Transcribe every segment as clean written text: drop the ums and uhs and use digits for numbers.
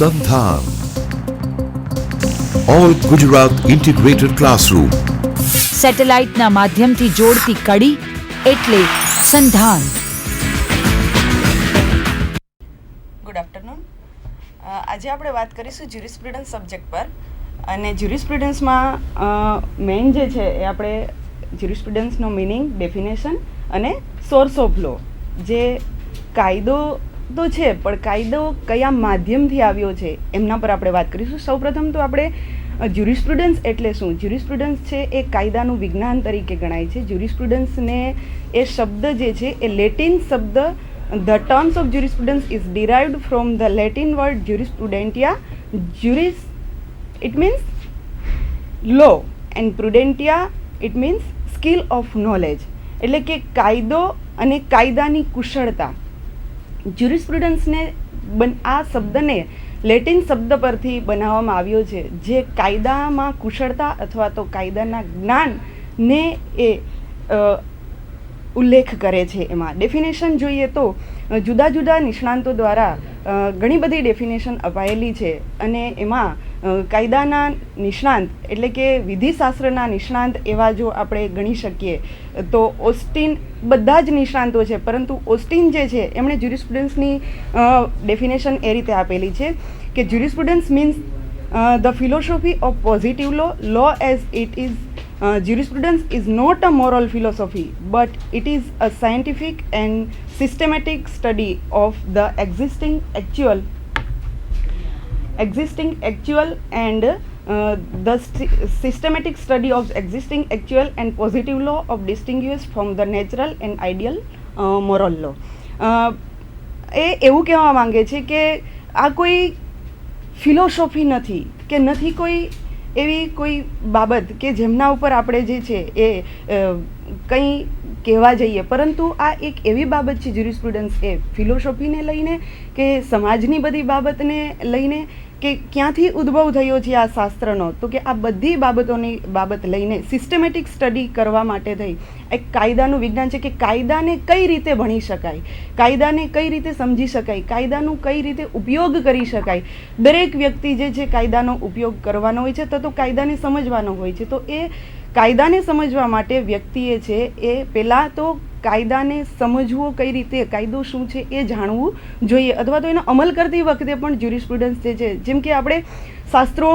સંધાન all Gujarat integrated classroom. સેટેલાઇટના માધ્યમથી જોડતી કડી એટલે સંધાન. Good afternoon. આજે આપણે વાત કરીશું જ્યુરિસ્પ્રુડન્સ સબ્જેક્ટ પર. અને જ્યુરિસ્પ્રુડન્સમાં મેઇન જે છે એ આપણે જ્યુરિસ્પ્રુડન્સનો મિનિંગ, ડેફિનેશન અને સોર્સ ઓફ લો. જે કાયદો તો છે પણ કાયદો કયા માધ્યમથી આવ્યો છે એમના પર આપણે વાત કરીશું. સૌપ્રથમ તો આપણે જ્યુરિસ્પ્રુડન્સ એટલે શું? જ્યુરિસ્પ્રુડન્સ છે એ કાયદાનું વિજ્ઞાન તરીકે ગણાય છે. જ્યુરિસ્પ્રુડન્સને એ શબ્દ જે છે એ લેટિન શબ્દ The terms of jurisprudence is derived from the Latin word jurisprudentia. Juris, it means law, and prudentia, it means skill of knowledge. એટલે કે કાયદો અને કાયદાની કુશળતા. જ્યુરિસ્પ્રુડન્સને આ શબ્દને લેટિન શબ્દ પરથી બનાવવામાં આવ્યો છે, જે કાયદામાં કુશળતા અથવા તો કાયદાના જ્ઞાનને એ ઉલ્લેખ કરે છે. એમાં ડેફિનેશન જોઈએ તો જુદા જુદા નિષ્ણાંતો દ્વારા ઘણી બધી ડેફિનેશન અપાયેલી છે. અને એમાં કાયદાના નિષ્ણાંત એટલે કે વિધિશાસ્ત્રના નિષ્ણાંત એવા જો આપણે ગણી શકીએ તો ઓસ્ટિન, બધા જ નિષ્ણાંતો છે, પરંતુ ઓસ્ટિન જે છે એમણે જ્યુરિસ્પ્રુડન્સની ડેફિનેશન એ રીતે આપેલી છે કે jurisprudence means the philosophy of positive law as it is. Jurisprudence is not a moral philosophy, but it is a scientific and systematic study of the existing actual and the systematic study of existing actual and positive law of distinguished from the natural and ideal moral law. એ એવું કહેવા માંગે છે કે આ કોઈ philosophy નથી કે નથી કોઈ એવી કોઈ બાબત કે જેમના ઉપર આપણે જે છે એ કંઈ કહેવા જઈએ, પરંતુ આ એક એવી બાબત છે જ્યુરિસ્પ્રુડન્સ એ ફિલોસોફીને લઈને કે સમાજની બધી બાબતને લઈને કે ક્યાંથી ઉદ્ભવ થયો છે આ શાસ્ત્રનો, તો કે આ બધી બાબતોની બાબત લઈને સિસ્ટમેટિક સ્ટડી કરવા માટે થઈ એક કાયદાનું વિજ્ઞાન છે કે કાયદાને કઈ રીતે ભણી શકાય, કાયદાને કઈ રીતે સમજી શકાય, કાયદાનું કઈ રીતે ઉપયોગ કરી શકાય. દરેક વ્યક્તિ જે છે કાયદાનો ઉપયોગ કરવાનો હોય છે તો કાયદાને સમજવાનો હોય છે. તો એ કાયદાને સમજવા માટે વ્યક્તિએ છે એ પહેલાં તો કાયદાને સમજવો કઈ રીતે, કાયદો શું છે એ જાણવું જોઈએ, અથવા તો એનો અમલ કરતી વખતે પણ જ્યુરિસ્પ્રુડન્સ જે છે, જેમ કે આપણે શાસ્ત્રો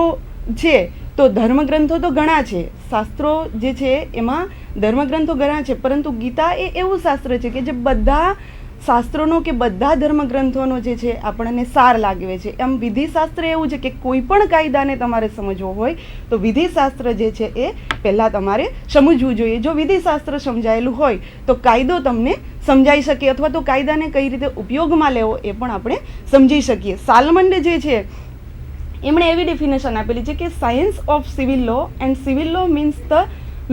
છે તો ધર્મગ્રંથો તો ઘણા છે, શાસ્ત્રો જે છે એમાં ધર્મગ્રંથો ઘણા છે, પરંતુ ગીતા એ એવું શાસ્ત્ર છે કે જે બધા શાસ્ત્રોનો કે બધા ધર્મગ્રંથોનો જે છે આપણને સાર લાગે છે. એમ વિધિશાસ્ત્ર એવું છે કે કોઈ પણ કાયદાને તમારે સમજવો હોય તો વિધિશાસ્ત્ર જે છે એ પહેલાં તમારે સમજવું જોઈએ. જો વિધિશાસ્ત્ર સમજાયેલું હોય તો કાયદો તમને સમજાઈ શકે, અથવા તો કાયદાને કઈ રીતે ઉપયોગમાં લેવો એ પણ આપણે સમજી શકીએ. સાલમંડ જે છે એમણે એવી ડેફિનેશન આપેલી છે કે science of civil law, and civil law means the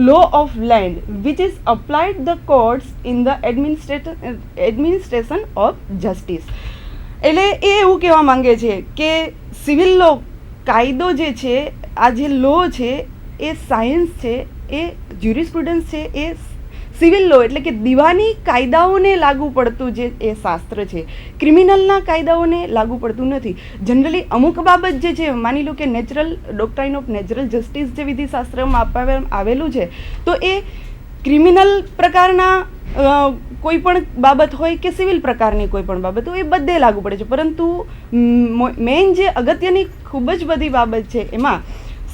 law of land which is applied the courts in the administration of justice. એટલે એ એવું કહેવા માંગે છે કે સિવિલ લો, કાયદો જે છે, આ જે લો છે એ સાયન્સ છે, એ જ્યુરિસ્પ્રુડન્સ છે એ સિવિલ લો એટલે કે દીવાની કાયદાઓને લાગુ પડતું જે એ શાસ્ત્ર છે, ક્રિમિનલના કાયદાઓને લાગુ પડતું નથી. જનરલી અમુક બાબત જે છે, માની લો કે natural doctrine of natural justice જે વિધિશાસ્ત્રમાં આવેલું છે, તો એ ક્રિમિનલ પ્રકારના કોઈ પણ બાબત હોય કે સિવિલ પ્રકારની કોઈ પણ બાબત હોય એ બધે લાગુ પડે છે. પરંતુ મેઇન જે અગત્યની ખૂબ જ બધી બાબત છે એમાં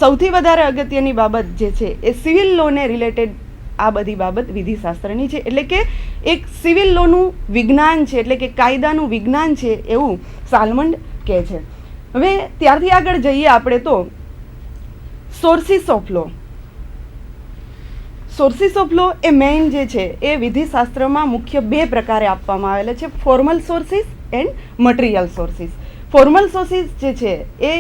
સૌથી વધારે અગત્યની બાબત જે છે એ સિવિલ લોને રિલેટેડ આ બધી બાબત વિધિશાસ્ત્રની છે. એટલે કે એક સિવિલ લોનું વિજ્ઞાન છે, એટલે કે કાયદાનું વિજ્ઞાન છે એવું સાલમંડ કહે છે. હવે ત્યારથી આગળ જઈએ આપણે તો sources of law. Sources of law એ મેઇન જે છે એ વિધિશાસ્ત્રમાં મુખ્ય બે પ્રકારે આપવામાં આવેલા છે, formal sources and material sources. Formal sources જે છે એ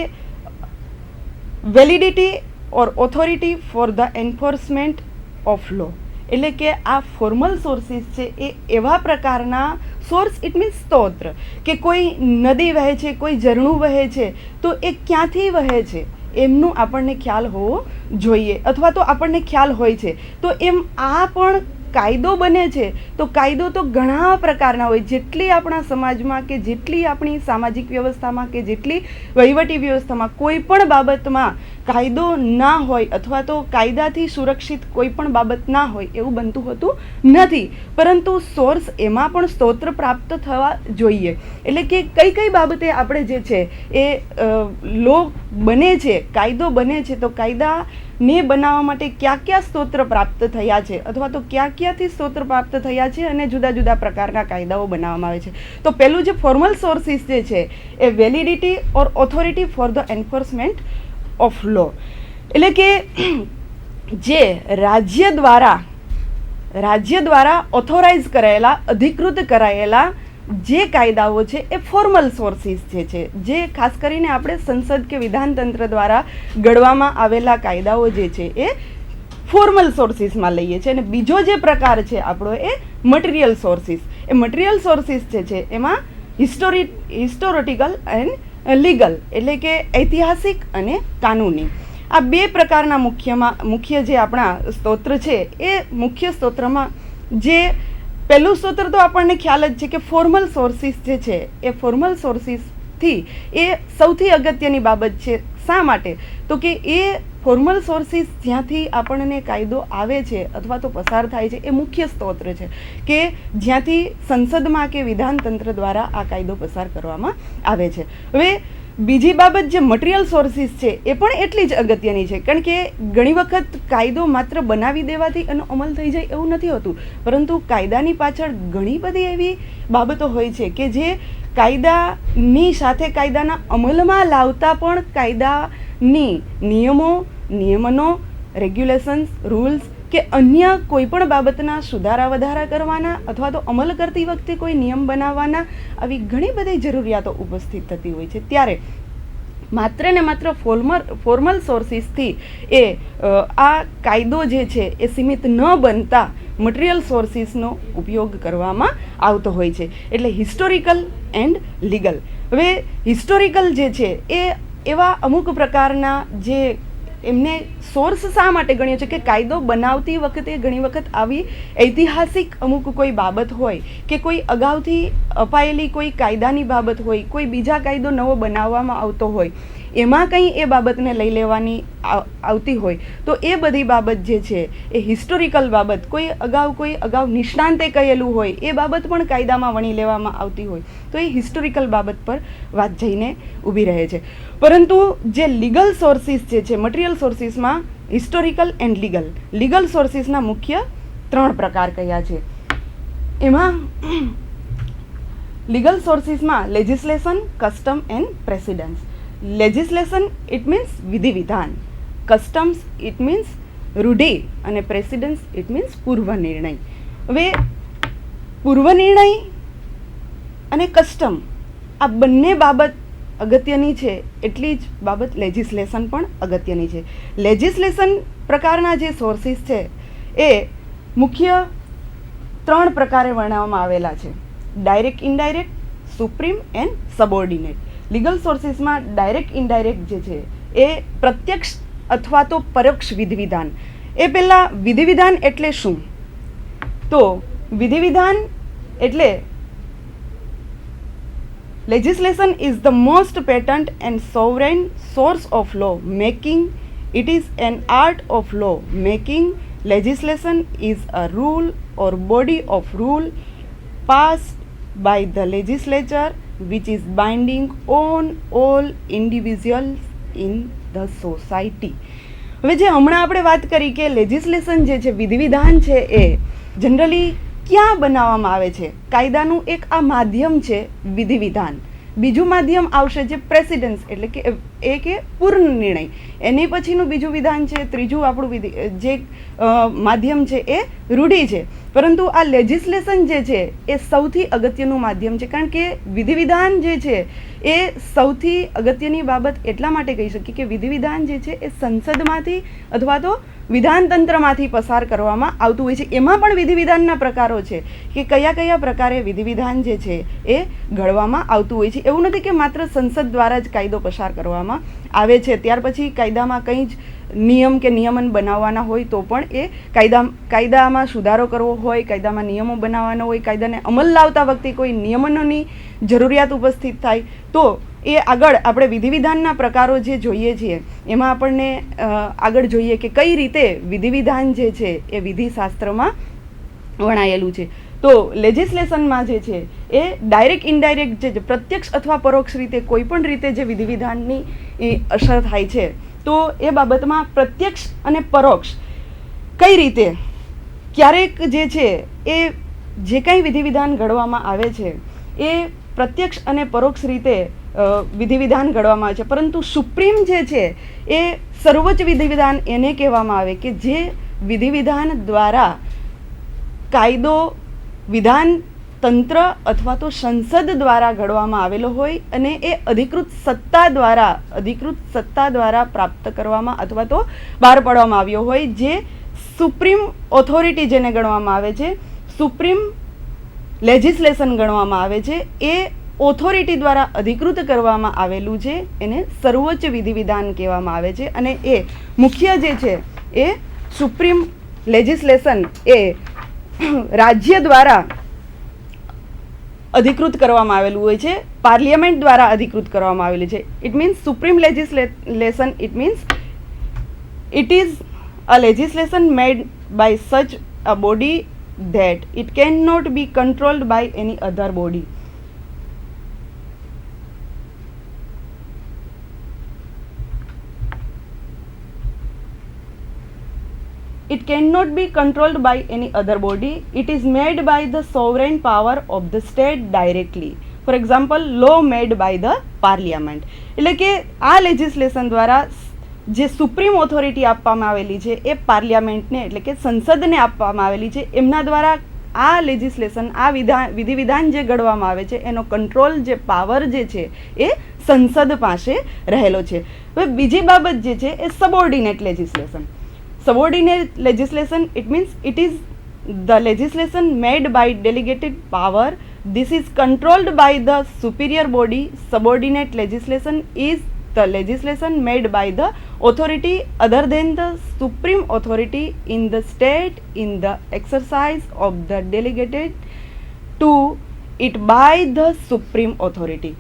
validity or authority for the enforcement of law. એટલે કે આ ફોર્મલ સોર્સિસ છે એ એવા પ્રકારના સોર્સ, ઇટ મીન્સ સ્ત્રોત, કે કોઈ નદી વહે છે, કોઈ ઝરણું વહે છે, તો એ ક્યાંથી વહે છે એમનું આપણને ખ્યાલ હોવો જોઈએ, અથવા તો આપણને ખ્યાલ હોય છે. તો એમ આ પણ કાયદો બને છે તો કાયદો તો ઘણા પ્રકારના હોય. જેટલી આપણા સમાજમાં કે જેટલી આપણી સામાજિક વ્યવસ્થામાં કે જેટલી વહીવટી વ્યવસ્થામાં કોઈ પણ બાબતમાં કાયદો ના હોય અથવા તો કાયદાથી સુરક્ષિત કોઈ પણ બાબત ના હોય એવું બનતું હોતું નથી. પરંતુ સોર્સ એમાં પણ સ્તોત્ર પ્રાપ્ત થવા જોઈએ. એટલે કે કઈ કઈ બાબતે આપણે જે છે એ લો બને છે, કાયદો બને છે, તો કાયદાને બનાવવા માટે ક્યાં ક્યાં સ્તોત્ર પ્રાપ્ત થયા છે અથવા તો ક્યાં ક્યાંથી સ્તોત્ર પ્રાપ્ત થયા છે અને જુદા જુદા પ્રકારના કાયદાઓ બનાવવામાં આવે છે. તો પહેલું જે ફોર્મલ સોર્સિસ જે છે એ validity or authority for the enforcement of law, એટલે કે જે રાજ્ય દ્વારા ઓથોરાઇઝ કરાયેલા, અધિકૃત કરાયેલા જે કાયદાઓ છે એ ફોર્મલ સોર્સિસ છે, જે ખાસ કરીને આપણે સંસદ કે વિધાનતંત્ર દ્વારા ઘડવામાં આવેલા કાયદાઓ જે છે એ ફોર્મલ સોર્સિસમાં લઈએ છીએ. અને બીજો જે પ્રકાર છે આપણો એ મટીરિયલ સોર્સિસ. એ મટીરિયલ સોર્સિસ જે છે એમાં હિસ્ટોરિકલ એન્ડ લીગલ, એટલે કે ઐતિહાસિક અને કાનૂની, આ બે પ્રકારના મુખ્ય જે આપણા સ્તોત્ર છે એ મુખ્ય સ્તોત્રમાં જે પહેલું સ્તોત્ર તો આપણને ખ્યાલ જ છે કે ફોર્મલ સોર્સિસ જે છે એ ફોર્મલ સોર્સિસથી એ સૌથી અગત્યની બાબત છે. શા માટે? તો કે એ ફોર્મલ સોર્સિસ જ્યાંથી આપણને કાયદો આવે છે અથવા તો પસાર થાય છે એ મુખ્ય સ્તોત્ર છે કે જ્યાંથી સંસદમાં કે વિધાનતંત્ર દ્વારા આ કાયદો પસાર કરવામાં આવે છે. હવે બીજી બાબત જે મટીરિયલ સોર્સિસ છે એ પણ એટલી જ અગત્યની છે, કારણ કે ઘણી વખત કાયદો માત્ર બનાવી દેવાથી એનો અમલ થઈ જાય એવું નથી હોતું, પરંતુ કાયદાની પાછળ ઘણી બધી એવી બાબતો હોય છે કે જે કાયદાની સાથે કાયદાના અમલમાં લાવતા પણ કાયદાની નિયમનો, રેગ્યુલેશન્સ, રૂલ્સ કે અન્ય કોઈ પણ બાબતના સુધારા વધારા કરવાના અથવા તો અમલ કરતી વખતે કોઈ નિયમ બનાવવાના, આવી ઘણી બધી જરૂરિયાતો ઉપસ્થિત થતી હોય છે. ત્યારે માત્ર ને માત્ર ફોર્મલ સોર્સિસથી એ આ કાયદો જે છે એ સીમિત ન બનતા મટીરિયલ સોર્સિસનો ઉપયોગ કરવામાં આવતો હોય છે. એટલે હિસ્ટોરિકલ એન્ડ લીગલ. હવે હિસ્ટોરિકલ જે છે એ એવા અમુક પ્રકારના જે એમને સોર્સ શા માટે ગણ્યો છે કે કાયદો બનાવતી વખતે ઘણી વખત આવી ઐતિહાસિક અમુક કોઈ બાબત હોય કે કોઈ અગાઉથી અપાયેલી કોઈ કાયદાની બાબત હોય, કોઈ બીજા કાયદો નવો બનાવવામાં આવતો હોય, એમાં કંઈ એ બાબતને લઈ લેવાની આવતી હોય તો એ બધી બાબત જે છે એ હિસ્ટોરિકલ બાબત, કોઈ અગાઉ નિષ્ણાંતે કહેલું હોય એ બાબત પણ કાયદામાં વણી લેવામાં આવતી હોય તો એ હિસ્ટોરિકલ બાબત પર વાત જઈને ઊભી રહે છે. પરંતુ જે લીગલ સોર્સિસ જે છે, મટીરિયલ સોર્સિસમાં હિસ્ટોરિકલ એન્ડ લીગલ સોર્સિસના મુખ્ય 3 પ્રકાર કયા છે. એમાં લીગલ સોર્સિસમાં legislation, custom and precedents. Legislation it means વિધિ વિધાન, કસ્ટમ્સ ઇટ મીન્સ રૂઢિ અને પ્રેસિડન્સ ઇટ મીન્સ પૂર્વ નિર્ણય. હવે પૂર્વ નિર્ણય અને કસ્ટમ આ બંને બાબત અગત્યની છે, એટલી જ બાબત લેજિસ્લેશન પણ અગત્યની છે. લેજિસ્લેશન પ્રકારના જે સોર્સિસ છે એ મુખ્ય 3 પ્રકારે વર્ણવવામાં આવેલા છે: direct, indirect, supreme and subordinate. Legal સોર્સિસમાં ડાયરેક્ટ, ઇનડાયરેક્ટ જે છે એ પ્રત્યક્ષ અથવા તો પરોક્ષ વિધિવિધાન. એ પહેલાં વિધિવિધાન એટલે શું? તો વિધિવિધાન એટલે legislation is the most patent and sovereign source of law making. It is an art of law making. Legislation is a rule or body of rule passed by the legislature which is binding on all individuals in the society. હવે જે હમણાં આપણે વાત કરી કે legislation જે છે, વિધિવિધાન છે, એ જનરલી ક્યાં બનાવવામાં આવે છે? કાયદાનું એક આ માધ્યમ છે વિધિવિધાન. બીજું માધ્યમ આવશે જે પ્રેસિડન્સ, એટલે કે એ કે પૂર્ણ નિર્ણય. એની પછીનું બીજું વિધાન છે, ત્રીજું આપણું જે માધ્યમ છે એ રૂઢિ છે. પરંતુ આ લેજિસ્લેશન જે છે એ સૌથી અગત્યનું માધ્યમ છે, કારણ કે વિધિવિધાન જે છે એ સૌથી અગત્યની બાબત એટલા માટે કહી શકીએ કે વિધિવિધાન જે છે એ સંસદમાંથી અથવા તો વિધાનતંત્રમાંથી પસાર કરવામાં આવતું હોય છે. એમાં પણ વિધિવિધાનના પ્રકારો છે કે કયા કયા પ્રકારે વિધિવિધાન જે છે એ ઘડવામાં આવતું હોય છે. એવું નથી કે માત્ર સંસદ દ્વારા જ કાયદો પસાર કરવામાં આવે છે, ત્યાર પછી કાયદામાં કંઈ જ નિયમ કે નિયમન બનાવવાના હોય તો પણ એ કાયદામાં સુધારો કરવો હોય, કાયદામાં નિયમો બનાવવાના હોય, કાયદાને અમલ લાવતા વખતે કોઈ નિયમનોની જરૂરિયાત ઉપસ્થિત થાય તો એ આગળ આપણે વિધિવિધાનના પ્રકારો જે જોઈએ છીએ એમાં આપણને આગળ જોઈએ કે કઈ રીતે વિધિવિધાન જે છે એ વિધિશાસ્ત્રમાં વણાયેલું છે. તો લેજિસ્લેશનમાં જે છે એ ડાયરેક્ટ ઇનડાયરેક્ટ જે પ્રત્યક્ષ અથવા પરોક્ષ રીતે કોઈ પણ રીતે જે વિધિવિધાનની અસર થાય છે તો એ બાબતમાં પ્રત્યક્ષ અને પરોક્ષ કઈ રીતે ક્યારેક જે છે એ જે કંઈ વિધિવિધાન ઘડવામાં આવે છે એ પ્રત્યક્ષ અને પરોક્ષ રીતે વિધિવિધાન ઘડવામાં આવે છે, પરંતુ સુપ્રીમ જે છે એ સર્વોચ્ચ વિધિવિધાન એને કહેવામાં આવે કે જે વિધિવિધાન દ્વારા કાયદો વિધાન તંત્ર અથવા તો સંસદ દ્વારા ઘડવામાં આવેલો હોય અને એ અધિકૃત સત્તા દ્વારા પ્રાપ્ત કરવામાં અથવા તો બહાર પાડવામાં આવ્યો હોય, જે સુપ્રીમ ઓથોરિટી જેને ગણવામાં આવે છે, સુપ્રીમ લેજિસ્લેશન ગણવામાં આવે છે, એ ઓથોરિટી દ્વારા અધિકૃત કરવામાં આવેલું છે એને સર્વોચ્ચ વિધિવિધાન કહેવામાં આવે છે. અને એ મુખ્ય જે છે એ સુપ્રીમ લેજિસ્લેશન એ રાજ્ય દ્વારા અધિકૃત કરવામાં આવેલું હોય છે, પાર્લિયામેન્ટ દ્વારા અધિકૃત કરવામાં આવેલું છે. It means supreme legislation, it means it is a legislation made by such a body that it cannot be controlled by any other body. It cannot be controlled by any other body. It is made by the sovereign power of the state directly. For example, law made by the parliament. એટલે કે આ legislation દ્વારા જે supreme authority આપવામાં આવેલી છે એ પાર્લિયામેન્ટને એટલે કે સંસદને આપવામાં આવેલી છે. એમના દ્વારા આ લેજિસ્લેશન, આ વિધિવિધાન જે ઘડવામાં આવે છે એનો કંટ્રોલ, જે પાવર જે છે એ સંસદ પાસે રહેલો છે. હવે બીજી બાબત જે છે એ subordinate legislation. Subordinate legislation, it means it is the legislation made by delegated power. This is controlled by the superior body. Subordinate legislation is the legislation made by the authority other than the supreme authority in the state in the exercise of the delegated to it by the supreme authority.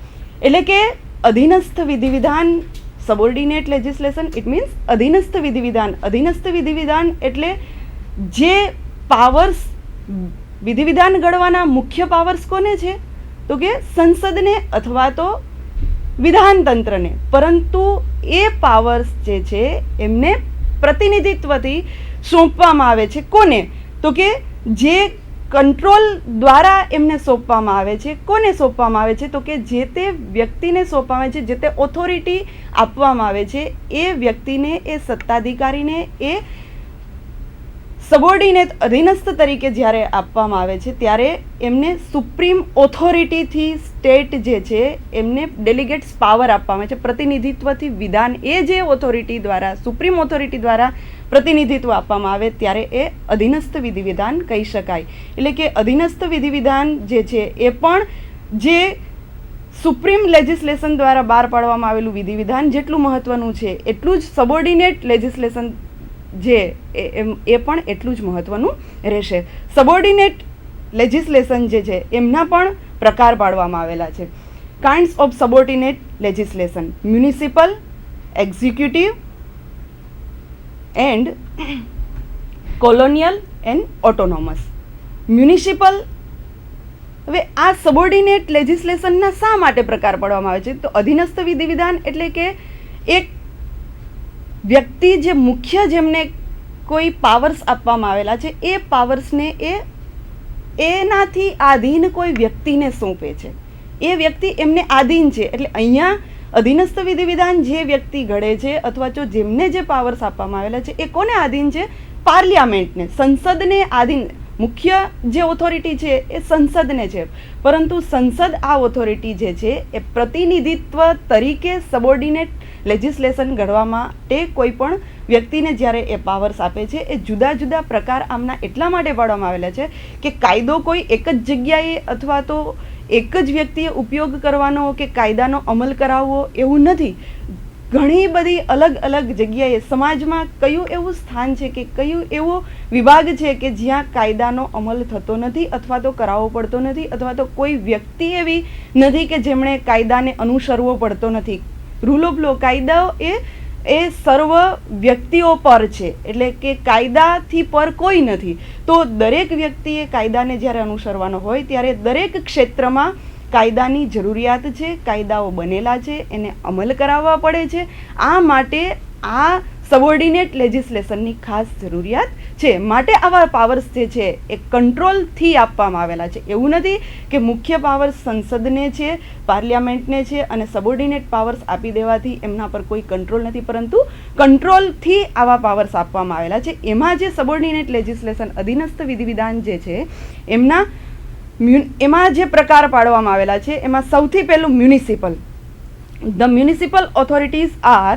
એટલે કે અધીનસ્થ વિધિવિધાન, subordinate legislation, it means અધીનસ્થ વિધિવિધાન. અધીનસ્થ વિધિવિધાન એટલે જે powers, વિધિવિધાન ઘડવાના મુખ્ય powers કોને છે તો કે સંસદને અથવા તો વિધાનતંત્રને, પરંતુ એ પાવર્સ જે છે એમને પ્રતિનિધિત્વથી સોંપવામાં આવે છે. કોને તો કે જે કંટ્રોલ દ્વારા એમને સોંપવામાં આવે છે. કોને સોંપવામાં આવે છે તો કે જે તે વ્યક્તિને સોંપવામાં આવે છે, જે તે ઓથોરિટી આપવામાં આવે છે એ વ્યક્તિને, એ સત્તાધિકારીને એ સબોર્ડિનેટ અધીનસ્થ તરીકે જ્યારે આપવામાં આવે છે ત્યારે એમને સુપ્રીમ ઓથોરિટીથી સ્ટેટ જે છે એમને ડેલિગેટ્સ પાવર આપવામાં આવે છે, પ્રતિનિધિત્વથી વિધાન. એ જે ઓથોરિટી દ્વારા, સુપ્રીમ ઓથોરિટી દ્વારા પ્રતિનિધિત્વ આપવામાં આવે ત્યારે એ અધીનસ્થ વિધિવિધાન કહી શકાય. એટલે કે અધીનસ્થ વિધિવિધાન જે છે એ પણ જે સુપ્રીમ લેજિસ્લેશન દ્વારા બહાર પાડવામાં આવેલું વિધિવિધાન જેટલું મહત્ત્વનું છે એટલું જ સબોર્ડિનેટ લેજિસ્લેશન જે એ પણ એટલું જ મહત્ત્વનું રહેશે. સબોર્ડિનેટ લેજિસ્લેશન જે છે એમના પણ પ્રકાર પાડવામાં આવેલા છે. Kinds of subordinate legislation: municipal, executive and colonial and autonomous. Municipal, હવે આ સબોર્ડિનેટ લેજિસ્લેશનના શા માટે પ્રકાર પાડવામાં આવે છે તો અધીનસ્થ વિધિવિધાન એટલે કે એક વ્યક્તિ જે મુખ્ય જેમને કોઈ પાવર્સ આપવામાં આવેલા છે એ પાવર્સને એનાથી આધીન કોઈ વ્યક્તિને સોંપે છે. એ વ્યક્તિ એમને આધીન છે. એટલે અહીંયા અધીનસ્થ વિધિવિધાન જે વ્યક્તિ ઘડે છે અથવા તો જેમને જે પાવર્સ આપવામાં આવેલા છે એ કોને આધીન છે? પાર્લિયામેન્ટને, સંસદને આધીન. મુખ્ય જે ઓથોરિટી છે એ સંસદને છે, પરંતુ સંસદ આ ઓથોરિટી જે છે એ પ્રતિનિધિત્વ તરીકે સબોર્ડિનેટ લેજિસ્લેશન ઘડવા માટે કોઈ પણ વ્યક્તિને જ્યારે એ પાવર્સ આપે છે એ જુદા જુદા પ્રકાર આમના એટલા માટે પાડવામાં આવેલા છે કે કાયદો કોઈ એક જ જગ્યાએ અથવા તો એક જ વ્યક્તિએ ઉપયોગ કરવાનો કે કાયદાનો અમલ કરાવવો એવું નથી. ઘણી બધી અલગ અલગ જગ્યાએ સમાજમાં કયું એવું સ્થાન છે કે કયું એવો વિભાગ છે કે જ્યાં કાયદાનો અમલ થતો નથી અથવા તો કરાવવો પડતો નથી અથવા તો કોઈ વ્યક્તિ એવી નથી કે જેમણે કાયદાને અનુસરવો પડતો નથી. રૂલ ઓફ લો, કાયદાઓ એ સર્વ વ્યક્તિઓ પર છે, એટલે કે કાયદાથી પર કોઈ નથી. તો દરેક વ્યક્તિએ કાયદાને જ્યારે અનુસરવાનો હોય ત્યારે દરેક ક્ષેત્રમાં કાયદાની જરૂરિયાત છે, કાયદાઓ બનેલા છે, એને અમલ કરાવવા પડે છે. આ માટે આ સબોર્ડિનેટ લેજિસ્લેશનની ખાસ જરૂરિયાત છે. માટે આવા પાવર્સ જે છે એ કંટ્રોલથી આપવામાં આવેલા છે. એવું નથી કે મુખ્ય પાવર્સ સંસદને છે, પાર્લિયામેન્ટને છે અને સબોર્ડિનેટ પાવર્સ આપી દેવાથી એમના પર કોઈ કંટ્રોલ નથી, પરંતુ કંટ્રોલથી આવા પાવર્સ આપવામાં આવેલા છે. એમાં જે સબોર્ડિનેટ લેજિસ્લેશન અધીનસ્થ વિધિ વિધાન જે છે એમાં જે પ્રકાર પાડવામાં આવેલા છે એમાં સૌથી પહેલું municipal. The municipal authorities are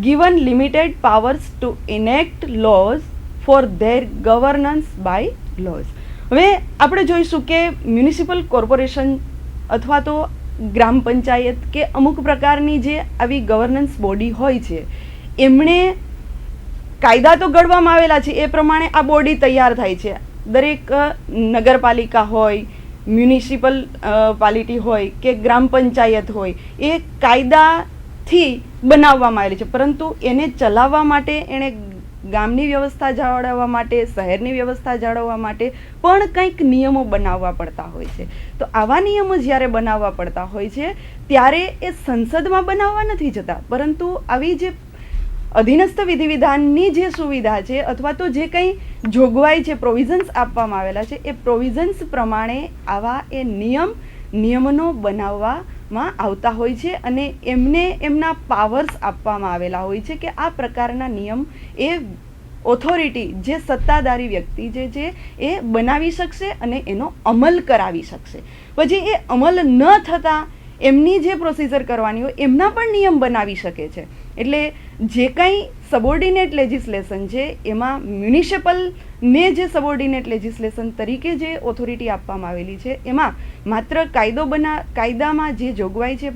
given limited powers to enact laws for their governance by laws. હવે આપણે જોઈશું કે મ્યુનિસિપલ કોર્પોરેશન અથવા તો ગ્રામ પંચાયત કે અમુક પ્રકારની જે આવી ગવર્નન્સ બોડી હોય છે એમણે કાયદા તો ઘડવામાં આવેલા છે, એ પ્રમાણે આ બોડી તૈયાર થાય છે. દરેક નગરપાલિકા હોય, મ્યુનિસિપલ પાલિટી હોય કે ગ્રામ પંચાયત હોય, એ કાયદાથી બનાવવામાં આવેલી છે, પરંતુ એને ચલાવવા માટે એણે ગામની વ્યવસ્થા જાળવવા માટે, શહેરની વ્યવસ્થા જાળવવા માટે પણ કંઈક નિયમો બનાવવા પડતા હોય છે. તો આવા નિયમો જ્યારે બનાવવા પડતા હોય છે ત્યારે એ સંસદમાં બનાવવા નથી જતા, પરંતુ આવી જે અધીનસ્થ વિધિ વિધાનની જે સુવિધા છે અથવા તો જે કંઈ જોગવાઈ છે, પ્રોવિઝન્સ આપવામાં આવેલા છે, એ પ્રોવિઝન્સ પ્રમાણે આવા એ નિયમનો બનાવવામાં આવતા હોય છે અને એમને એમના પાવર્સ આપવામાં આવેલા હોય છે કે આ પ્રકારના નિયમ એ ઓથોરિટી જે સત્તાધારી વ્યક્તિ જે છે એ બનાવી શકશે અને એનો અમલ કરાવી શકશે. પછી એ અમલ ન થતાં એમની જે પ્રોસિજર કરવાની હોય એમના પણ નિયમ બનાવી શકે છે. એટલે જે કંઈ સબોર્ડિનેટ લેજિસ્લેશન છે એમાં મ્યુનિસિપલને જે સબોર્ડિનેટ લેજિસ્લેશન તરીકે જે ઓથોરિટી આપવામાં આવેલી છે એમાં માત્ર કાયદામાં જે જોગવાઈ છે